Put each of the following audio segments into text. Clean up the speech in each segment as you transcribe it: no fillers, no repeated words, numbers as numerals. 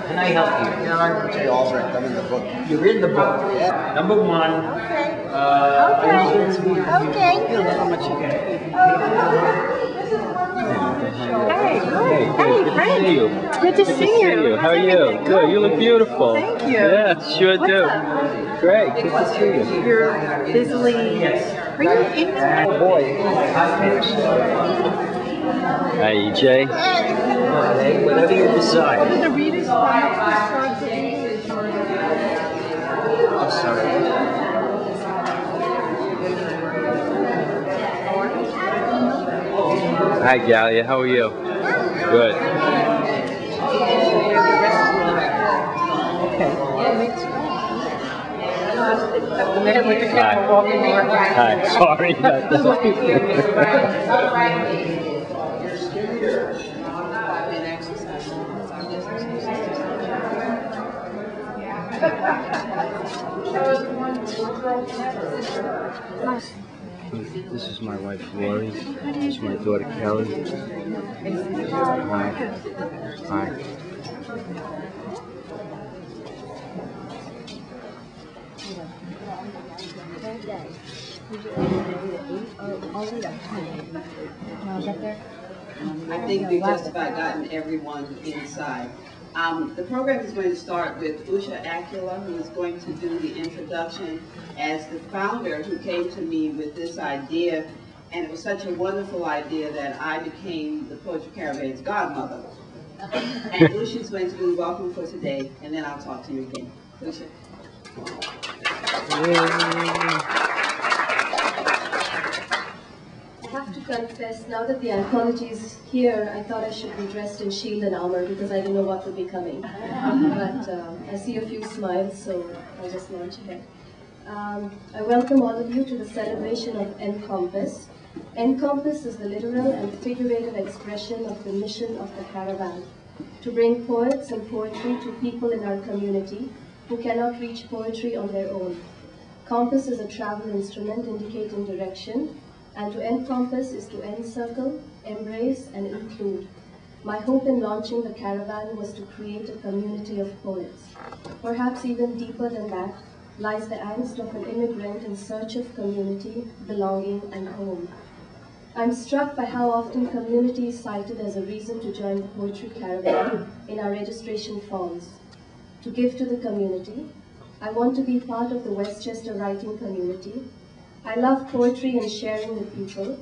Can I help you? Yeah, I would say Albrecht. I'm in the book. You're in the book. Yeah. Number one. Okay. Okay. You know how much you get. Hey, Hey, Frank. good to see you. Good to see you. How are you? Good. You look beautiful. Thank you. Yeah, sure What's do. up? Great. Good to see you. You're busily. Are you in there? Oh boy. Hi, EJ. Okay, whatever you decide. The readers start the reading. I'm sorry. Hi, Galia. How are you? Good. The man with the camera walking around. Hi. Sorry. This is my wife, Lori. This is my daughter, Kelly. Hi. Hi. I think we've just about gotten everyone inside. The program is going to start with Usha Akula, who is going to do the introduction as the founder who came to me with this idea, and it was such a wonderful idea that I became the Poetry Caravan's godmother. And Usha is going to do welcome for today, and then I'll talk to you again. Usha. I have to confess, now that the anthology is here, I thought I should be dressed in shield and armor because I didn't know what would be coming. But I see a few smiles, so I'll just launch ahead. I welcome all of you to the celebration of Encompass. Encompass is the literal and figurative expression of the mission of the Caravan, to bring poets and poetry to people in our community who cannot reach poetry on their own. Compass is a travel instrument indicating direction, and to encompass is to encircle, embrace, and include. My hope in launching the Caravan was to create a community of poets. Perhaps even deeper than that lies the angst of an immigrant in search of community, belonging, and home. I'm struck by how often community is cited as a reason to join the Poetry Caravan in our registration forms. To give to the community, I want to be part of the Westchester writing community. I love poetry and sharing with people.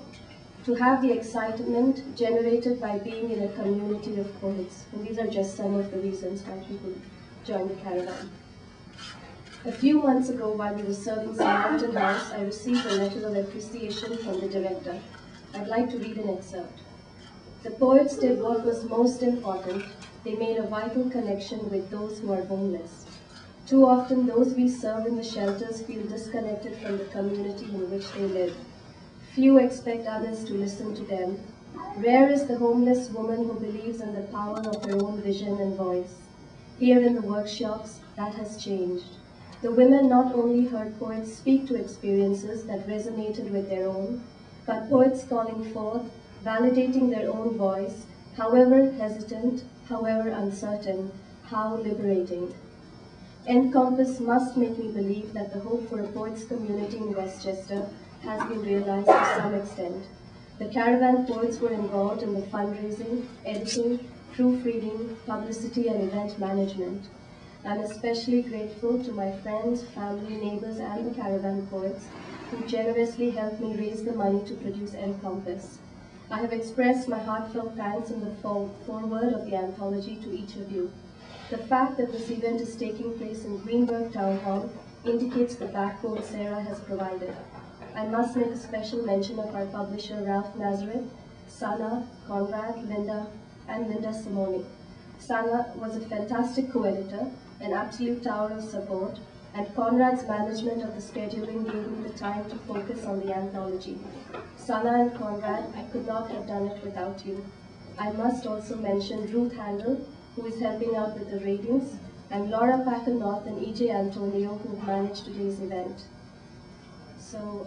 To have the excitement generated by being in a community of poets. And these are just some of the reasons why people join the Caravan. A few months ago, while we were serving Southampton House, I received a letter of appreciation from the director. I'd like to read an excerpt. The poets did what was most important. They made a vital connection with those who are homeless. Too often, those we serve in the shelters feel disconnected from the community in which they live. Few expect others to listen to them. Rare is the homeless woman who believes in the power of her own vision and voice. Here in the workshops, that has changed. The women not only heard poets speak to experiences that resonated with their own, but poets calling forth, validating their own voice, however hesitant, however uncertain, how liberating. Encompass must make me believe that the hope for a poets community in Westchester has been realized to some extent. The Caravan poets were involved in the fundraising, editing, proofreading, publicity, and event management. I'm especially grateful to my friends, family, neighbors, and the Caravan poets who generously helped me raise the money to produce Encompass. I have expressed my heartfelt thanks in the foreword of the anthology to each of you. The fact that this event is taking place in Greenberg Town Hall indicates the backbone Sarah has provided. I must make a special mention of our publisher Ralph Nazareth, Sana, Conrad, Linda, and Linda Simone. Sana was a fantastic co-editor, an absolute tower of support, and Conrad's management of the scheduling gave me the time to focus on the anthology. Sana and Conrad, I could not have done it without you. I must also mention Ruth Handel, who is helping out with the ratings, and Laura Packenoth and E.J. Antonio, who managed today's event. So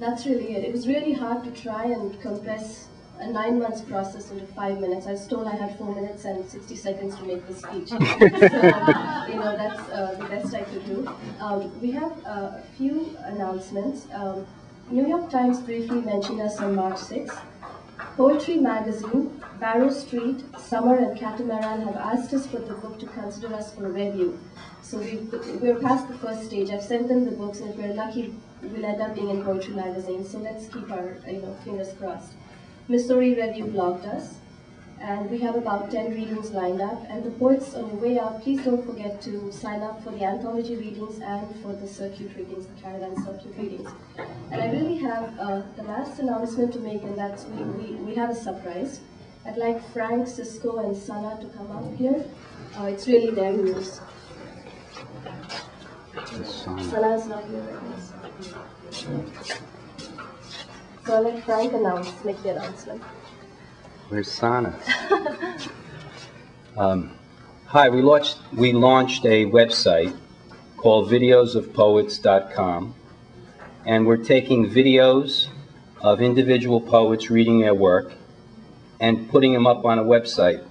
that's really it. It was really hard to try and compress a 9 months process into 5 minutes. I was told I had 4 minutes and 60 seconds to make this speech. So, that's the best I could do. We have a few announcements. New York Times briefly mentioned us on March 6th. Poetry Magazine, Barrow Street, Summer and Catamaran have asked us for the book to consider us for review. So we're past the first stage. I've sent them the books, and if we're lucky, we'll end up being in Poetry Magazine. So let's keep our fingers crossed. Missouri Review blogged us, and we have about 10 readings lined up. And the poets on your way out, please don't forget to sign up for the anthology readings and for the circuit readings, the Caravan circuit readings. And I really have the last announcement to make, and that's we have a surprise. I'd like Frank, Sisco, and Sana to come up here. It's really their news. Sana is not here right now. So I'll let Frank make the announcement. Where's Sana? Hi, we launched a website called videosofpoets.com, and we're taking videos of individual poets reading their work and putting them up on a website.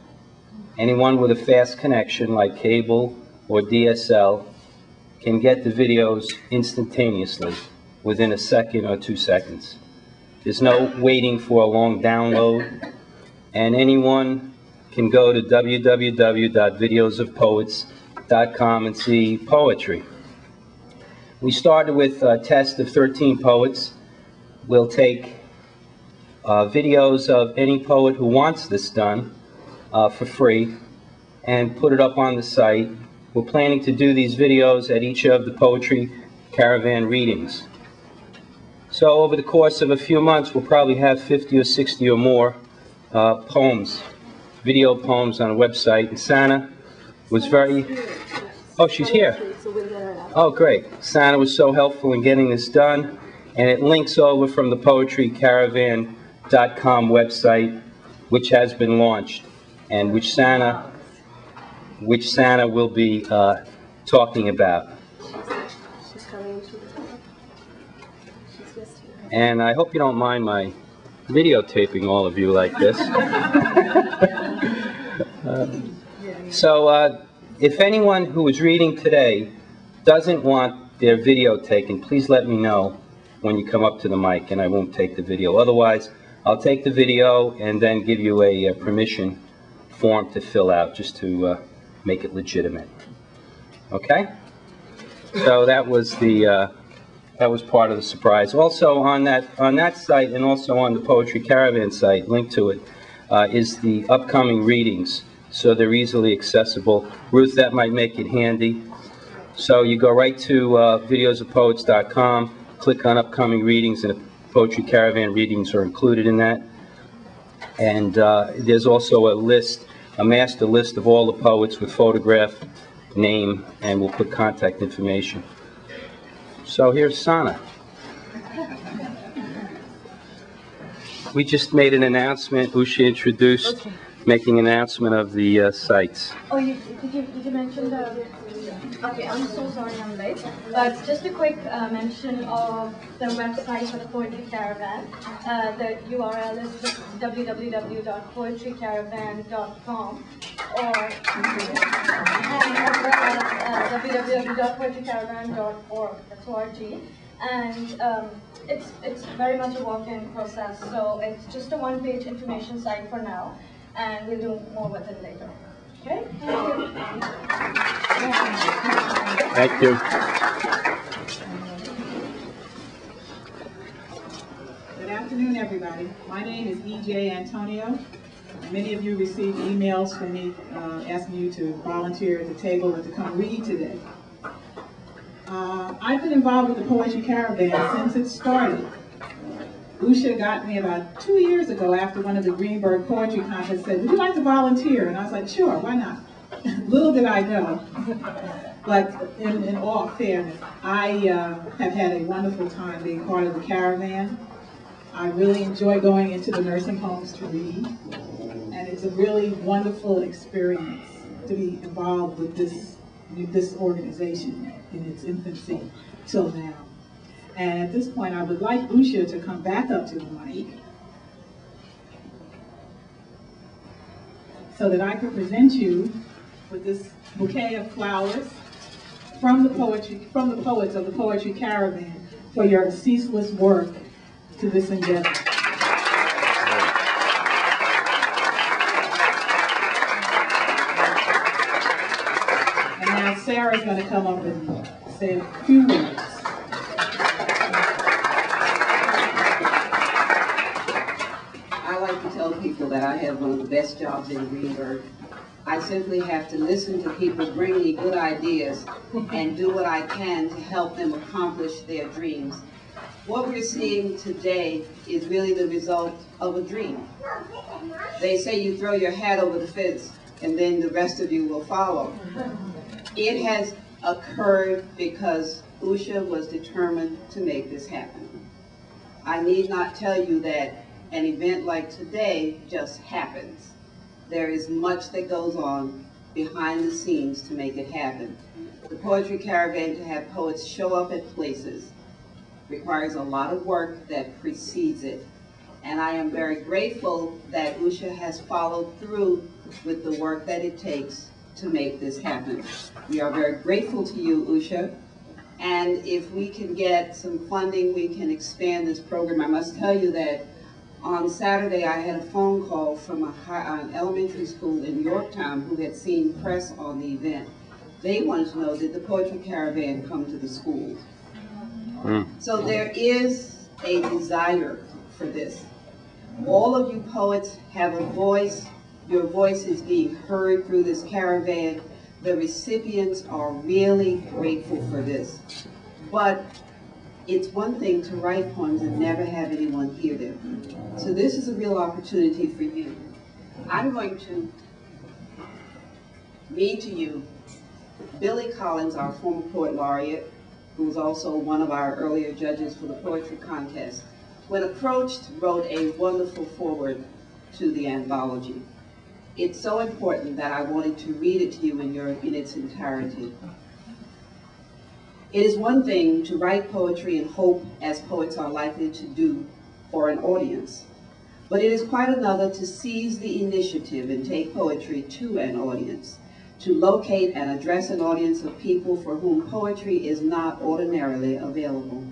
Anyone with a fast connection like cable or DSL can get the videos instantaneously within a second or 2 seconds. There's no waiting for a long download, and anyone can go to www.videosofpoets.com and see poetry. We started with a test of 13 poets. We'll take videos of any poet who wants this done for free and put it up on the site. We're planning to do these videos at each of the Poetry Caravan readings. So over the course of a few months, we'll probably have 50 or 60 or more poems, video poems on a website. And Sana was very... Oh, she's here. Oh, great. Sana was so helpful in getting this done. And it links over from the poetrycaravan.com website, which has been launched, and which Sana will be talking about. She's coming to the top. She's just here. And I hope you don't mind my videotaping all of you like this. If anyone who is reading today doesn't want their video taken, please let me know when you come up to the mic, and I won't take the video. Otherwise, I'll take the video and then give you a permission form to fill out just to make it legitimate. Okay? So that was part of the surprise. Also on that site, and also on the Poetry Caravan site, linked to it, is the upcoming readings. So they're easily accessible. Ruth, that might make it handy. So you go right to videosofpoets.com, click on upcoming readings, and the Poetry Caravan readings are included in that. And there's also a master list of all the poets with photograph, name, and we'll put contact information. So here's Sana. We just made an announcement. Usha introduced, making an announcement of the sites. Oh, did you mention the... Okay, I'm so sorry I'm late. But just a quick mention of the website for the Poetry Caravan. The URL is www.poetrycaravan.com or www.poetrycaravan.org. That's .org. And it's very much a walk-in process, so it's just a one-page information site for now, and we'll do more with it later. Okay? Thank you. Good afternoon, everybody. My name is E.J. Antonio. Many of you received emails from me asking you to volunteer at the table and to come read today. I've been involved with the Poetry Caravan since it started. Usha got me about 2 years ago after one of the Greenberg Poetry Contests, said, would you like to volunteer? And I was like, sure, why not? Little did I know. But in all fairness, I have had a wonderful time being part of the Caravan. I really enjoy going into the nursing homes to read. And it's a really wonderful experience to be involved with this organization in its infancy till now. And at this point, I would like Usha to come back up to the mic. so that I could present you with this bouquet of flowers from the poets of the Poetry Caravan for your ceaseless work to this endeavor. And now Sarah's going to come up and say a few words. I like to tell people that I have one of the best jobs in Greenberg. I simply have to listen to people bring me good ideas and do what I can to help them accomplish their dreams. What we're seeing today is really the result of a dream. They say you throw your hat over the fence and then the rest of you will follow. It has occurred because Usha was determined to make this happen. I need not tell you that an event like today just happens. There is much that goes on behind the scenes to make it happen. The Poetry Caravan, to have poets show up at places, requires a lot of work that precedes it. And I am very grateful that Usha has followed through with the work that it takes to make this happen. We are very grateful to you, Usha. And if we can get some funding, we can expand this program. I must tell you that on Saturday, I had a phone call from an elementary school in Yorktown who had seen press on the event. They wanted to know, did the Poetry Caravan come to the schools? So there is a desire for this. All of you poets have a voice. Your voice is being heard through this caravan. The recipients are really grateful for this. But it's one thing to write poems and never have anyone hear them. So this is a real opportunity for you. I'm going to read to you Billy Collins, our former poet laureate, who was also one of our earlier judges for the poetry contest. When approached, wrote a wonderful foreword to the anthology. It's so important that I wanted to read it to you in its entirety. It is one thing to write poetry and hope, as poets are likely to do, for an audience. But it is quite another to seize the initiative and take poetry to an audience, to locate and address an audience of people for whom poetry is not ordinarily available.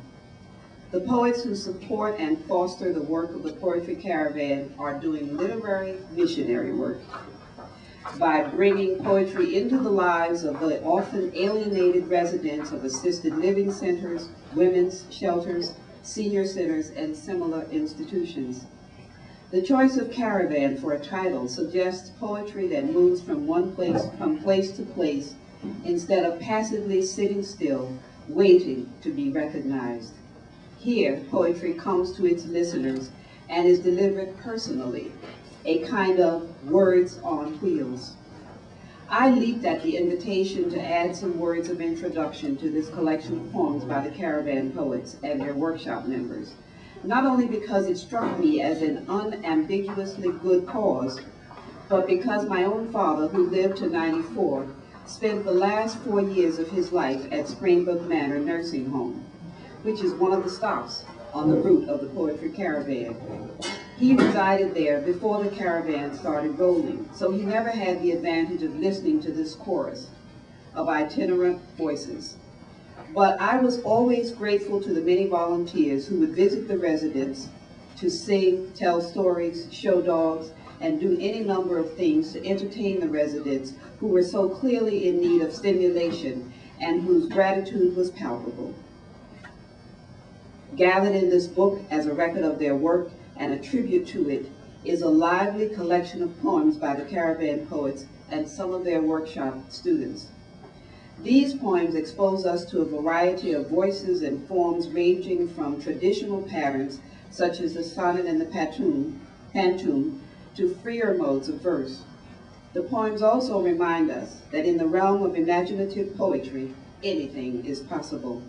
The poets who support and foster the work of the Poetry Caravan are doing literary missionary work by bringing poetry into the lives of the often alienated residents of assisted living centers, women's shelters, senior centers, and similar institutions. The choice of Caravan for a title suggests poetry that moves from place to place instead of passively sitting still, waiting to be recognized. Here, poetry comes to its listeners and is delivered personally, a kind of words on wheels. I leaped at the invitation to add some words of introduction to this collection of poems by the Caravan poets and their workshop members, not only because it struck me as an unambiguously good cause, but because my own father, who lived to 94, spent the last 4 years of his life at Springbrook Manor Nursing Home, which is one of the stops on the route of the Poetry Caravan. He resided there before the caravan started rolling, so he never had the advantage of listening to this chorus of itinerant voices. But I was always grateful to the many volunteers who would visit the residents to sing, tell stories, show dogs, and do any number of things to entertain the residents who were so clearly in need of stimulation and whose gratitude was palpable. Gathered in this book as a record of their work and a tribute to it is a lively collection of poems by the Caravan poets and some of their workshop students. These poems expose us to a variety of voices and forms ranging from traditional patterns, such as the sonnet and the pantoum, to freer modes of verse. The poems also remind us that in the realm of imaginative poetry, anything is possible.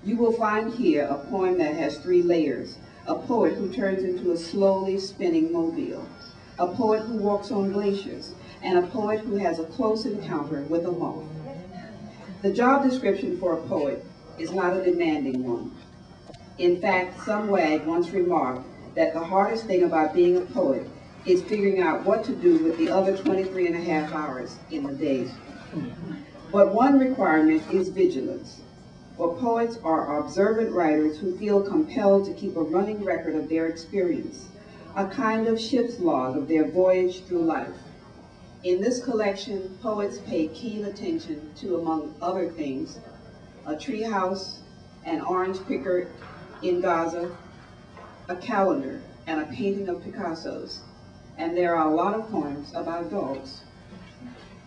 You will find here a poem that has 3 layers, a poet who turns into a slowly spinning mobile, a poet who walks on glaciers, and a poet who has a close encounter with a moth. The job description for a poet is not a demanding one. In fact, some wag once remarked that the hardest thing about being a poet is figuring out what to do with the other 23 and a half hours in the day. But one requirement is vigilance. For poets are observant writers who feel compelled to keep a running record of their experience, a kind of ship's log of their voyage through life. In this collection, poets pay keen attention to, among other things, a treehouse, an orange picker in Gaza, a calendar, and a painting of Picasso's. And there are a lot of poems about dogs.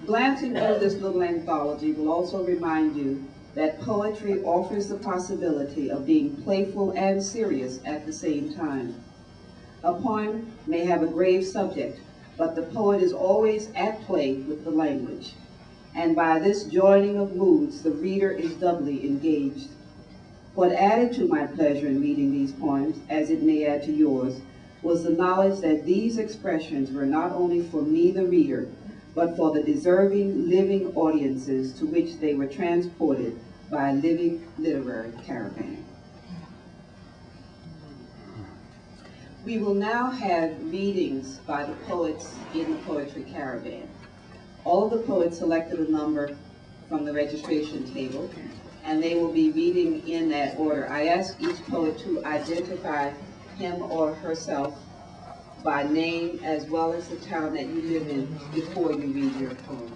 Glancing through this little anthology will also remind you that poetry offers the possibility of being playful and serious at the same time. A poem may have a grave subject, but the poet is always at play with the language. And by this joining of moods, the reader is doubly engaged. What added to my pleasure in reading these poems, as it may add to yours, was the knowledge that these expressions were not only for me, the reader, but for the deserving living audiences to which they were transported by a living literary caravan. We will now have readings by the poets in the Poetry Caravan. All of the poets selected a number from the registration table, and they will be reading in that order. I ask each poet to identify him or herself by name as well as the town that you live in before you read your poem.